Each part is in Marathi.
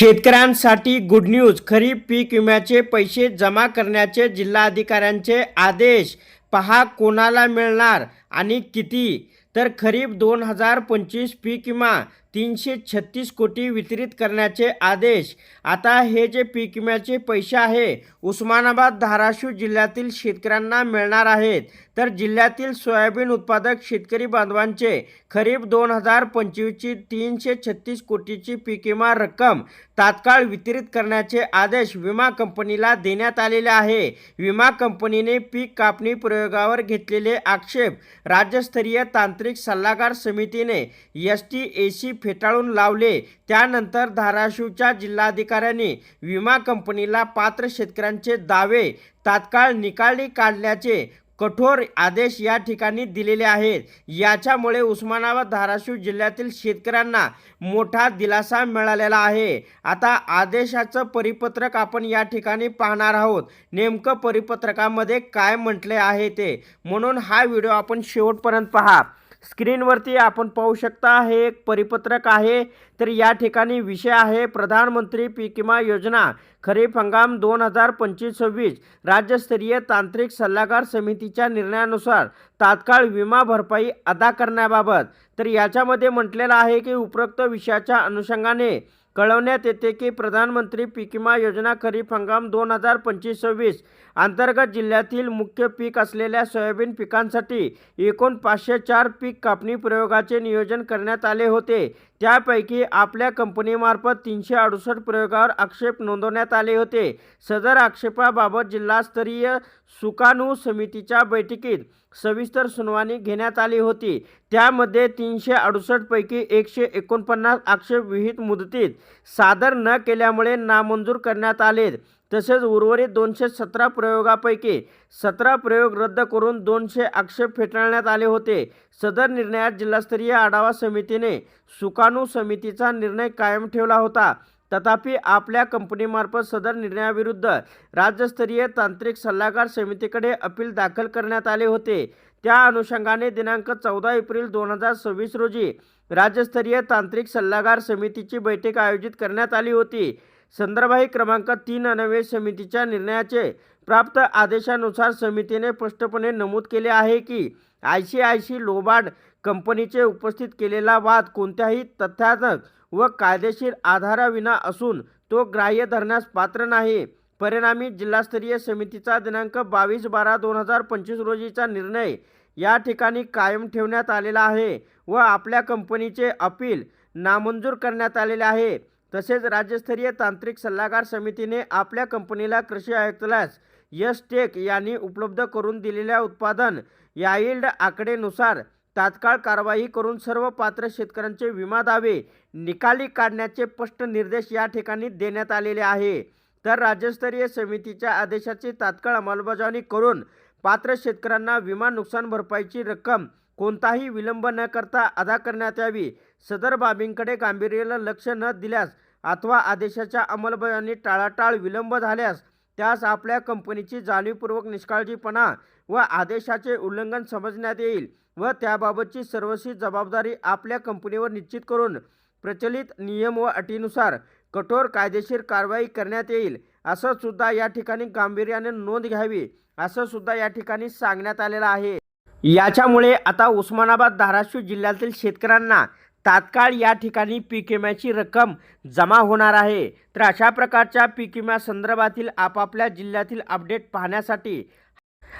शेतकऱ्यांसाठी गुड न्यूज. खरीप पीक विम्याचे पैसे जमा करण्याचे जिल्हाधिकाऱ्यांचे आदेश. पहा कोणाला मिळणार आणि किती. तर खरीप 2025 पीक विमा 336 कोटी वितरित करण्याचे आदेश. आता हे जे पीक विम्याचे पैसे आहे उस्मानाबाद धाराशिव जिल्ह्यातील शेतकऱ्यांना मिळणार आहेत. तर जिल्ह्यातील सोयाबीन उत्पादक शेतकरी बांधवांचे खरीप 2025ची 336 कोटीची पीक विमा रक्कम तात्काळ वितरित करण्याचे आदेश विमा कंपनीला देण्यात आलेले आहे. विमा कंपनीने पीक कापणी प्रयोगावर घेतलेले आक्षेप राज्यस्तरीय तांत्रिक सल्लागार समितीने STAC फेटाळून लावले. त्यानंतर धाराशिवच्या जिल्हाधिकाऱ्यांनी विमा कंपनीला पात्र शेतकऱ्यांचे दावे तात्काळ निकाली काढल्याचे कठोर आदेश या ठिकाणी दिलेले आहेत. याच्यामुळे उस्मानाबाद धाराशिव जिल्ह्यातील शेतकऱ्यांना मोठा दिलासा मिळालेला आहे. आता आदेशाचं परिपत्रक आपण या ठिकाणी पाहणार आहोत. नेमकं परिपत्रकामध्ये काय म्हटले आहे ते, म्हणून हा व्हिडिओ आपण शेवटपर्यंत पहा. स्क्रीनवरती आपण पाहू शकता हे एक परिपत्रक आहे. तर या ठिकाणी विषय आहे प्रधानमंत्री पीक विमा योजना खरीप हंगाम 2025-26 राज्यस्तरीय तांत्रिक सल्लागार समितीच्या निर्णयानुसार तात्काळ विमा भरपाई अदा करण्याबाबत. तर याच्यामध्ये म्हटलेलं आहे की उपरोक्त विषयाच्या अनुषंगाने कळवण्यात येते की प्रधानमंत्री पीक विमा योजना खरीप हंगाम 2025-26 अंतर्गत जिल्ह्यातील मुख्य पीक असलेल्या सोयाबीन पिकांसाठी एकूण 504 पीक कापणी प्रयोगाचे नियोजन करण्यात आले होते. त्यापैकी आपल्या कंपनीमार्फत 368 प्रयोगावर आक्षेप नोंदवण्यात आले होते. सदर आक्षेपाबाबत जिल्हास्तरीय सुकाणू समितीच्या बैठकीत सविस्तर सुनावणी घेण्यात आली होती. त्यामध्ये 368 पैकी 149 आक्षेप विहित मुदतीत सादर न केल्यामुळे नामंजूर करण्यात आले. तसेच उर्वरित 217 प्रयोगापैकी 17 प्रयोग रद्द करून 200 आक्षेप फेटाळण्यात आले होते. सदर निर्णयात जिल्हास्तरीय आढावा समितीने सुकाणू समितीचा निर्णय कायम ठेवला होता. तथापि आपल्या कंपनीमार्फत सदर निर्णयाविरुद्ध राज्यस्तरीय तांत्रिक सल्लागार समितीकडे अपील दाखल करण्यात आले होते. त्या अनुषंगाने दिनांक 14 एप्रिल 2026 रोजी राज्यस्तरीय तांत्रिक सल्लागार समितीची बैठक आयोजित करण्यात आली होती. संदर्भाही क्रमांक 3 समितीच्या निर्णयाचे प्राप्त आदेशानुसार समितीने स्पष्टपणे नमूद केले आहे की ICICI लोबार्ड कंपनीचे उपस्थित केलेला वाद कोणत्याही तथ्यात्मक व कायदेशीर आधाराविना असून तो ग्राह्य धरण्यास पात्र नाही. परिणामी जिल्हास्तरीय समितीचा दिनांक 22/12/2025 रोजीचा निर्णय या ठिकाणी कायम ठेवण्यात आलेला आहे व आपल्या कंपनीचे अपील नामंजूर करण्यात आलेले आहे. तसेच राज्यस्तरीय तांत्रिक सल्लागार समितीने आपल्या कंपनीला कृषी आयुक्तालयास STAC यांनी उपलब्ध करून दिलेल्या उत्पादन याईल्ड आकडेनुसार तात्काळ कारवाई करून सर्व पात्र शेतकऱ्यांचे विमा दावे निकाली काढण्याचे स्पष्ट निर्देश या ठिकाणी देण्यात आलेले आहे. तर राज्यस्तरीय समितीच्या आदेशाची तात्काळ अंमलबजावणी करून पात्र शेतकऱ्यांना विमा नुकसान भरपाईची रक्कम कोणताही विलंब न करता अदा करण्यात यावी. सदर बाबींकडे गांभीर्याने लक्ष न दिल्यास अथवा आदेशाच्या अंमलबजावणी टाळाटाळ विलंब झाल्यास त्यास आपल्या कंपनीची जाणीवपूर्वक निष्काळजीपणा व आदेशाचे उल्लंघन समजण्यात येईल व त्याबाबतची सर्वस्वी जबाबदारी आपल्या कंपनीवर निश्चित करून प्रचलित नियम व अटीनुसार कठोर कायदेशीर कारवाई करण्यात येईल असं सुद्धा या ठिकाणी गांभीर्याने नोंद घ्यावी असं सुद्धा या ठिकाणी सांगण्यात आलेलं आहे. याच्यामुळे आता उस्मानाबाद धाराशिव जिल्ह्यातील शेतकऱ्यांना तात्काळ या ठिकाणी पीक विम्याची रक्कम जमा होणार आहे. तर अशा प्रकारच्या पीक विम्या संदर्भातील आपापल्या जिल्ह्यातील अपडेट पाहण्यासाठी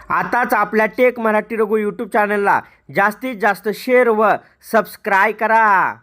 आताच आपल्या टेक मराठी रघु यूट्यूब चॅनलला जास्तीत जास्त शेअर व सबस्क्राईब करा.